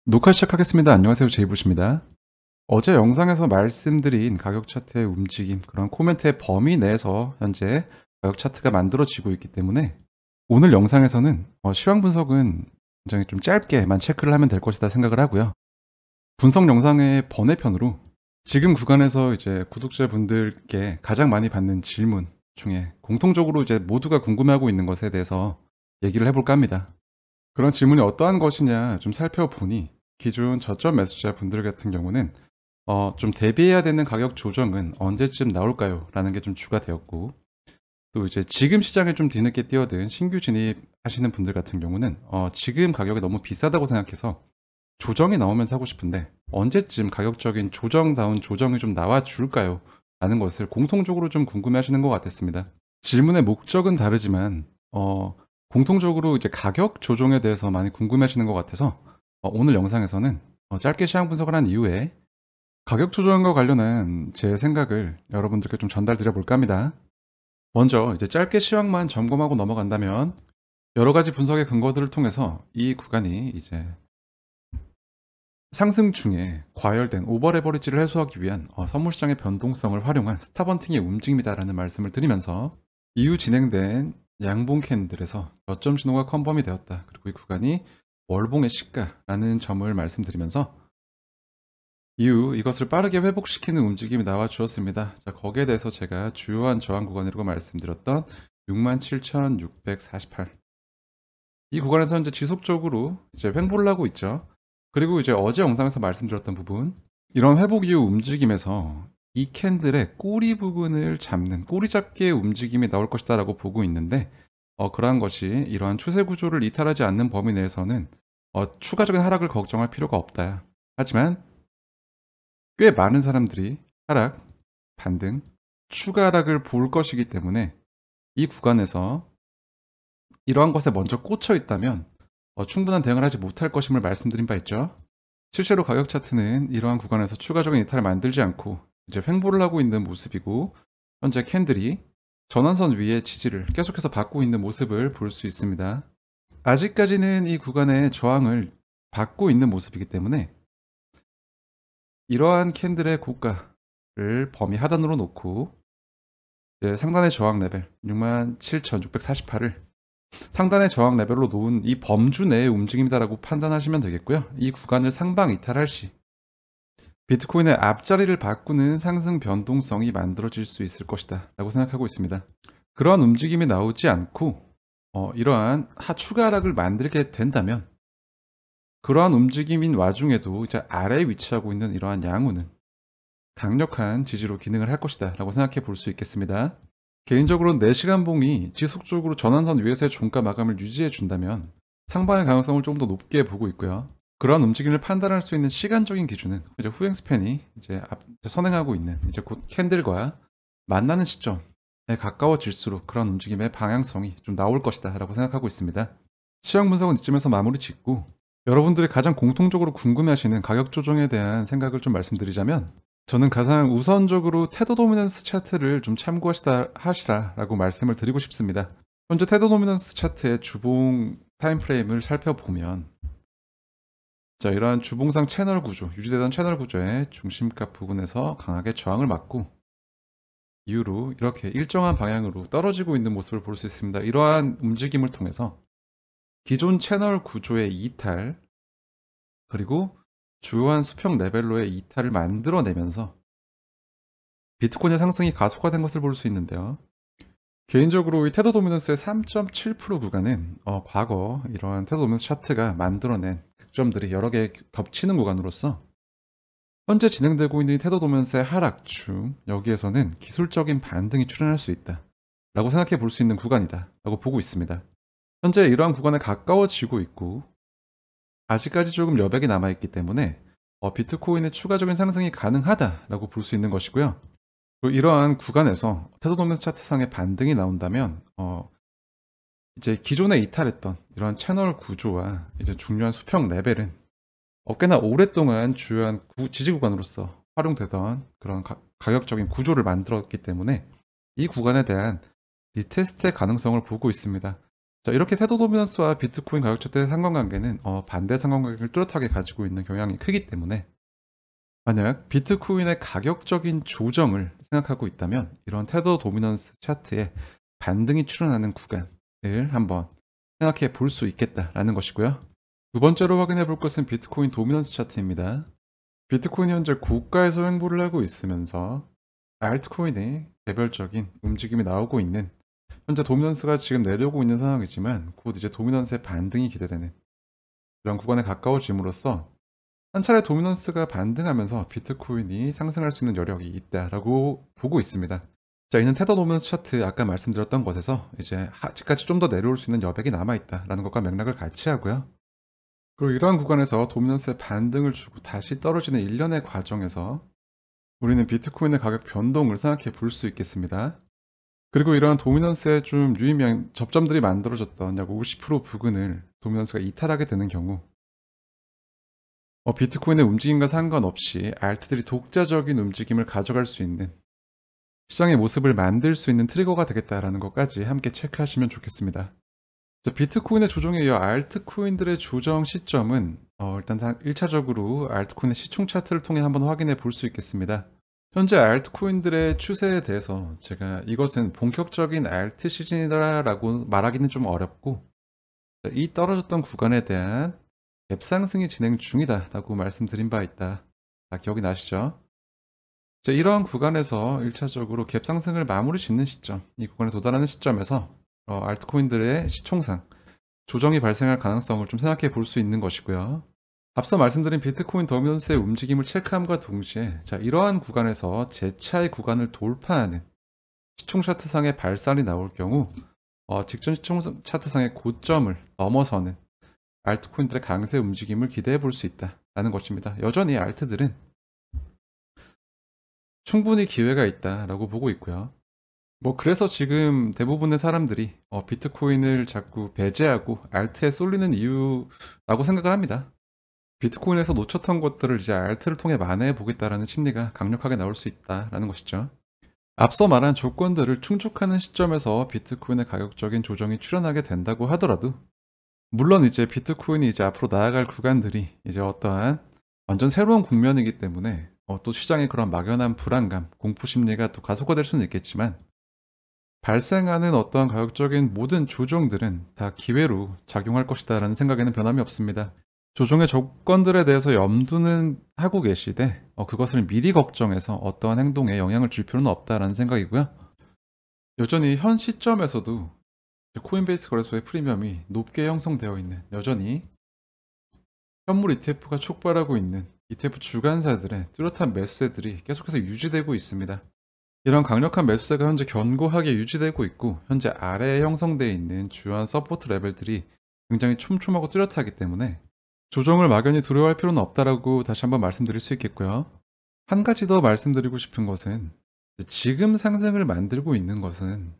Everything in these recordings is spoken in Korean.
녹화 시작하겠습니다. 안녕하세요. 제이부시입니다. 어제 영상에서 말씀드린 가격 차트의 움직임, 그런 코멘트의 범위 내에서 현재 가격 차트가 만들어지고 있기 때문에 오늘 영상에서는 시황 분석은 굉장히 좀 짧게만 체크를 하면 될 것이다 생각을 하고요. 분석 영상의 번외편으로 지금 구간에서 이제 구독자분들께 가장 많이 받는 질문 중에 공통적으로 이제 모두가 궁금해하고 있는 것에 대해서 얘기를 해볼까 합니다. 그런 질문이 어떠한 것이냐 좀 살펴보니 기존 저점 매수자 분들 같은 경우는 좀 대비해야 되는 가격 조정은 언제쯤 나올까요? 라는 게 좀 주가 되었고, 또 이제 지금 시장에 좀 뒤늦게 뛰어든 신규 진입하시는 분들 같은 경우는 지금 가격이 너무 비싸다고 생각해서 조정이 나오면 사고 싶은데 언제쯤 가격적인 조정다운 조정이 좀 나와줄까요? 라는 것을 공통적으로 좀 궁금해 하시는 것 같았습니다. 질문의 목적은 다르지만 공통적으로 이제 가격 조정에 대해서 많이 궁금해 하시는 것 같아서 오늘 영상에서는 짧게 시황 분석을 한 이후에 가격 조정과 관련한 제 생각을 여러분들께 좀 전달 드려 볼까 합니다. 먼저 이제 짧게 시황만 점검하고 넘어간다면 여러 가지 분석의 근거들을 통해서 이 구간이 이제 상승 중에 과열된 오버레버리지를 해소하기 위한 선물 시장의 변동성을 활용한 스탑헌팅의 움직임이다라는 말씀을 드리면서 이후 진행된 양봉 캔들에서 저점 신호가 컨펌이 되었다. 그리고 이 구간이 월봉의 시가라는 점을 말씀드리면서 이후 이것을 빠르게 회복시키는 움직임이 나와 주었습니다. 자, 거기에 대해서 제가 주요한 저항 구간이라고 말씀드렸던 67,648. 이 구간에서 현재 지속적으로 이제 횡보를 하고 있죠. 그리고 이제 어제 영상에서 말씀드렸던 부분, 이런 회복 이후 움직임에서 이 캔들의 꼬리 부분을 잡는 꼬리 잡기의 움직임이 나올 것이다 라고 보고 있는데 그러한 것이 이러한 추세 구조를 이탈하지 않는 범위 내에서는 추가적인 하락을 걱정할 필요가 없다. 하지만 꽤 많은 사람들이 하락, 반등, 추가 하락을 볼 것이기 때문에 이 구간에서 이러한 것에 먼저 꽂혀 있다면 충분한 대응을 하지 못할 것임을 말씀드린 바 있죠. 실제로 가격 차트는 이러한 구간에서 추가적인 이탈을 만들지 않고 이제 횡보를 하고 있는 모습이고, 현재 캔들이 전환선 위에 지지를 계속해서 받고 있는 모습을 볼 수 있습니다. 아직까지는 이 구간의 저항을 받고 있는 모습이기 때문에 이러한 캔들의 고가를 범위 하단으로 놓고 상단의 저항 레벨 67,648을 상단의 저항 레벨로 놓은 이 범주 내의 움직임이다라고 판단하시면 되겠고요. 이 구간을 상방 이탈할 시 비트코인의 앞자리를 바꾸는 상승 변동성이 만들어질 수 있을 것이다 라고 생각하고 있습니다. 그러한 움직임이 나오지 않고 이러한 추가 하락을 만들게 된다면 그러한 움직임인 와중에도 이제 아래에 위치하고 있는 이러한 양호는 강력한 지지로 기능을 할 것이다 라고 생각해 볼 수 있겠습니다. 개인적으로 4시간 봉이 지속적으로 전환선 위에서의 종가 마감을 유지해 준다면 상방의 가능성을 조금 더 높게 보고 있고요. 그러한 움직임을 판단할 수 있는 시간적인 기준은 이제 후행 스팬이 이제 선행하고 있는 이제 곧 캔들과 만나는 시점에 가까워질수록 그런 움직임의 방향성이 좀 나올 것이다 라고 생각하고 있습니다. 시황 분석은 이쯤에서 마무리 짓고 여러분들이 가장 공통적으로 궁금해하시는 가격 조정에 대한 생각을 좀 말씀드리자면, 저는 가장 우선적으로 테더 도미넌스 차트를 좀 참고하시라라고 말씀을 드리고 싶습니다. 현재 테더 도미넌스 차트의 주봉 타임프레임을 살펴보면 이러한 주봉상 채널 구조, 유지되던 채널 구조의 중심값 부근에서 강하게 저항을 맞고 이후로 이렇게 일정한 방향으로 떨어지고 있는 모습을 볼 수 있습니다. 이러한 움직임을 통해서 기존 채널 구조의 이탈, 그리고 주요한 수평 레벨로의 이탈을 만들어내면서 비트코인의 상승이 가속화된 것을 볼 수 있는데요. 개인적으로 이 테더 도미넌스의 3.7% 구간은 과거 이러한 테더 도미넌스 차트가 만들어낸 득점들이 여러 개 겹치는 구간으로서 현재 진행되고 있는 테더 도미넌스의 하락 중 여기에서는 기술적인 반등이 출현할 수 있다 라고 생각해 볼 수 있는 구간이다 라고 보고 있습니다. 현재 이러한 구간에 가까워지고 있고 아직까지 조금 여백이 남아있기 때문에 비트코인의 추가적인 상승이 가능하다라고 볼 수 있는 것이고요. 그리고 이러한 구간에서 테더 도미넌스 차트상의 반등이 나온다면 이제 기존에 이탈했던 이러한 채널 구조와 이제 중요한 수평 레벨은 꽤나 오랫동안 주요한 지지 구간으로서 활용되던 그런 가격적인 구조를 만들었기 때문에 이 구간에 대한 리테스트의 가능성을 보고 있습니다. 자, 이렇게 테더 도미넌스와 비트코인 가격 차트의 상관관계는 반대 상관관계를 뚜렷하게 가지고 있는 경향이 크기 때문에 만약 비트코인의 가격적인 조정을 생각하고 있다면 이런 테더 도미넌스 차트에 반등이 출현하는 구간을 한번 생각해 볼 수 있겠다라는 것이고요. 두 번째로 확인해 볼 것은 비트코인 도미넌스 차트입니다. 비트코인이 현재 고가에서 횡보를 하고 있으면서 알트코인의 개별적인 움직임이 나오고 있는, 현재 도미넌스가 지금 내려오고 있는 상황이지만 곧 이제 도미넌스의 반등이 기대되는 그런 구간에 가까워짐으로써 한 차례 도미넌스가 반등하면서 비트코인이 상승할 수 있는 여력이 있다라고 보고 있습니다. 자, 이는 테더 도미넌스 차트 아까 말씀드렸던 것에서 이제 아직까지 좀 더 내려올 수 있는 여백이 남아있다라는 것과 맥락을 같이 하고요. 그리고 이러한 구간에서 도미넌스의 반등을 주고 다시 떨어지는 일련의 과정에서 우리는 비트코인의 가격 변동을 생각해 볼 수 있겠습니다. 그리고 이러한 도미넌스의 좀 유의미한 접점들이 만들어졌던 약 50% 부근을 도미넌스가 이탈하게 되는 경우 비트코인의 움직임과 상관없이 알트들이 독자적인 움직임을 가져갈 수 있는 시장의 모습을 만들 수 있는 트리거가 되겠다라는 것까지 함께 체크하시면 좋겠습니다. 자, 비트코인의 조정에 이어 알트코인들의 조정 시점은 일단 1차적으로 알트코인의 시총 차트를 통해 한번 확인해 볼 수 있겠습니다. 현재 알트코인들의 추세에 대해서 제가 이것은 본격적인 알트 시즌이다라고 말하기는 좀 어렵고, 이 떨어졌던 구간에 대한 갭 상승이 진행 중이다라고 말씀드린 바 있다. 기억이 나시죠? 자, 이러한 구간에서 1차적으로 갭 상승을 마무리 짓는 시점, 이 구간에 도달하는 시점에서 알트코인들의 시총상 조정이 발생할 가능성을 좀 생각해 볼 수 있는 것이고요. 앞서 말씀드린 비트코인 도미넌스의 움직임을 체크함과 동시에 자, 이러한 구간에서 재차의 구간을 돌파하는 시총 차트상의 발산이 나올 경우 직전 시총 차트상의 고점을 넘어서는 알트코인들의 강세 움직임을 기대해 볼 수 있다는 것입니다. 여전히 알트들은 충분히 기회가 있다라고 보고 있고요. 그래서 지금 대부분의 사람들이 비트코인을 자꾸 배제하고 알트에 쏠리는 이유라고 생각을 합니다. 비트코인에서 놓쳤던 것들을 이제 알트를 통해 만회해 보겠다라는 심리가 강력하게 나올 수 있다라는 것이죠. 앞서 말한 조건들을 충족하는 시점에서 비트코인의 가격적인 조정이 출현하게 된다고 하더라도, 물론 이제 비트코인이 이제 앞으로 나아갈 구간들이 이제 어떠한 완전 새로운 국면이기 때문에 또 시장의 그런 막연한 불안감, 공포 심리가 또 가속화될 수는 있겠지만, 발생하는 어떠한 가격적인 모든 조정들은 다 기회로 작용할 것이다 라는 생각에는 변함이 없습니다. 조정의 조건들에 대해서 염두는 하고 계시되 그것을 미리 걱정해서 어떠한 행동에 영향을 줄 필요는 없다라는 생각이고요. 여전히 현 시점에서도 코인베이스 거래소의 프리미엄이 높게 형성되어 있는, 여전히 현물 ETF가 촉발하고 있는 ETF 주간사들의 뚜렷한 매수세들이 계속해서 유지되고 있습니다. 이런 강력한 매수세가 현재 견고하게 유지되고 있고, 현재 아래에 형성되어 있는 주요한 서포트 레벨들이 굉장히 촘촘하고 뚜렷하기 때문에 조정을 막연히 두려워할 필요는 없다라고 다시 한번 말씀드릴 수 있겠고요. 한 가지 더 말씀드리고 싶은 것은, 지금 상승을 만들고 있는 것은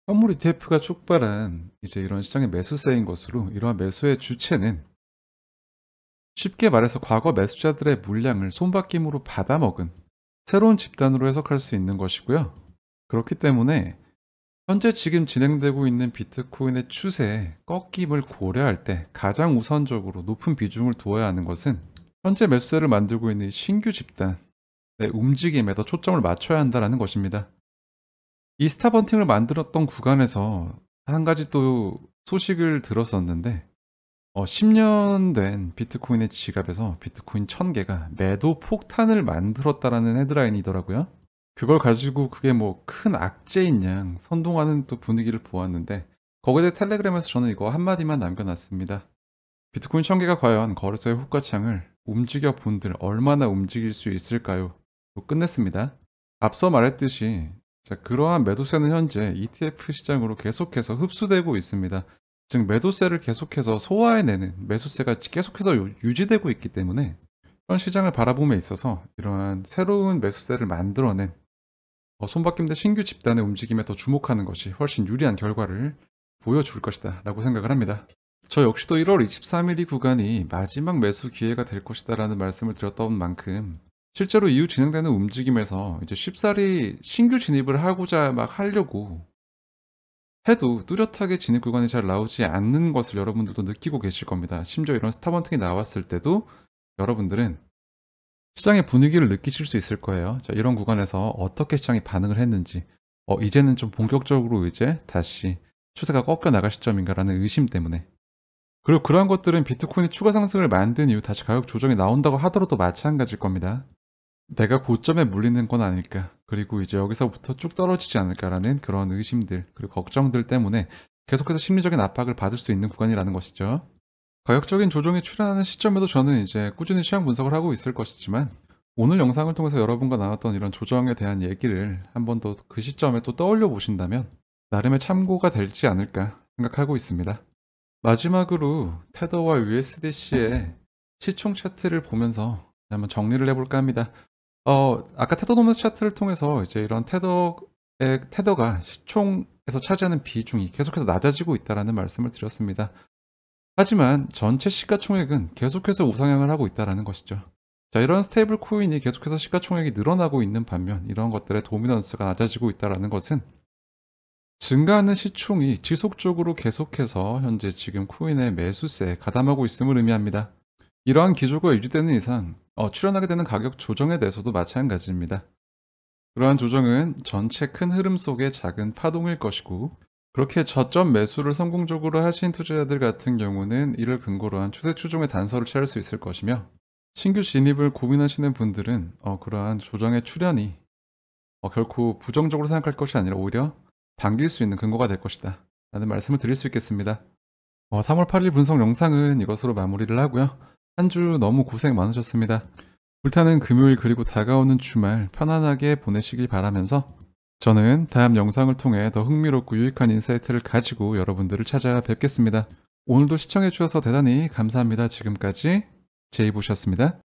현물 ETF가 촉발한 이제 이런 시장의 매수세인 것으로, 이러한 매수의 주체는 쉽게 말해서 과거 매수자들의 물량을 손바뀜으로 받아먹은 새로운 집단으로 해석할 수 있는 것이고요. 그렇기 때문에 현재 지금 진행되고 있는 비트코인의 추세에 꺾임을 고려할 때 가장 우선적으로 높은 비중을 두어야 하는 것은 현재 매수세를 만들고 있는 신규 집단의 움직임에 더 초점을 맞춰야 한다는 것입니다. 이 스타번팅을 만들었던 구간에서 한 가지 또 소식을 들었었는데, 10년 된 비트코인의 지갑에서 비트코인 1000개가 매도 폭탄을 만들었다라는 헤드라인이더라고요. 그걸 가지고 그게 큰 악재인 양 선동하는 또 분위기를 보았는데, 거기에 대해 텔레그램에서 저는 이거 한마디만 남겨놨습니다. 비트코인 1000개가 과연 거래소의 호가창을 움직여 본들 얼마나 움직일 수 있을까요? 끝냈습니다. 앞서 말했듯이 그러한 매도세는 현재 ETF 시장으로 계속해서 흡수되고 있습니다. 즉 매도세를 계속해서 소화해내는 매수세가 계속해서 유지되고 있기 때문에 현 시장을 바라봄에 있어서 이러한 새로운 매수세를 만들어낸 손바뀜 대 신규 집단의 움직임에 더 주목하는 것이 훨씬 유리한 결과를 보여줄 것이다 라고 생각을 합니다. 저 역시도 1월 23일 이 구간이 마지막 매수 기회가 될 것이다 라는 말씀을 드렸던 만큼, 실제로 이후 진행되는 움직임에서 이제 쉽사리 신규 진입을 하고자 막 하려고 해도 뚜렷하게 진입 구간이 잘 나오지 않는 것을 여러분들도 느끼고 계실 겁니다. 심지어 이런 스탑원팅이 나왔을 때도 여러분들은 시장의 분위기를 느끼실 수 있을 거예요. 자, 이런 구간에서 어떻게 시장이 반응을 했는지, 이제는 좀 본격적으로 이제 다시 추세가 꺾여 나갈 시점인가라는 의심 때문에. 그리고 그러한 것들은 비트코인이 추가 상승을 만든 이후 다시 가격 조정이 나온다고 하더라도 마찬가지일 겁니다. 내가 고점에 물리는 건 아닐까, 그리고 이제 여기서부터 쭉 떨어지지 않을까라는 그런 의심들, 그리고 걱정들 때문에 계속해서 심리적인 압박을 받을 수 있는 구간이라는 것이죠. 가격적인 조정이 출현하는 시점에도 저는 이제 꾸준히 시장 분석을 하고 있을 것이지만, 오늘 영상을 통해서 여러분과 나눴던 이런 조정에 대한 얘기를 한 번 더 그 시점에 또 떠올려 보신다면 나름의 참고가 될지 않을까 생각하고 있습니다. 마지막으로 테더와 USDC의 시총 차트를 보면서 한번 정리를 해볼까 합니다. 아까 테더노머스 차트를 통해서 이제 이런 테더가 시총에서 차지하는 비중이 계속해서 낮아지고 있다는 말씀을 드렸습니다. 하지만 전체 시가총액은 계속해서 우상향을 하고 있다는 것이죠. 자, 이런 스테이블 코인이 계속해서 시가총액이 늘어나고 있는 반면 이런 것들의 도미넌스가 낮아지고 있다는 것은 증가하는 시총이 지속적으로 계속해서 현재 지금 코인의 매수세에 가담하고 있음을 의미합니다. 이러한 기조가 유지되는 이상 출현하게 되는 가격 조정에 대해서도 마찬가지입니다. 그러한 조정은 전체 큰 흐름 속의 작은 파동일 것이고, 그렇게 저점 매수를 성공적으로 하신 투자자들 같은 경우는 이를 근거로 한 추세 추종의 단서를 찾을 수 있을 것이며, 신규 진입을 고민하시는 분들은 그러한 조정의 출현이 결코 부정적으로 생각할 것이 아니라 오히려 반길 수 있는 근거가 될 것이다 라는 말씀을 드릴 수 있겠습니다. 3월 8일 분석 영상은 이것으로 마무리를 하고요. 한 주 너무 고생 많으셨습니다. 불타는 금요일 그리고 다가오는 주말 편안하게 보내시길 바라면서 저는 다음 영상을 통해 더 흥미롭고 유익한 인사이트를 가지고 여러분들을 찾아뵙겠습니다. 오늘도 시청해주셔서 대단히 감사합니다. 지금까지 제이보셨습니다.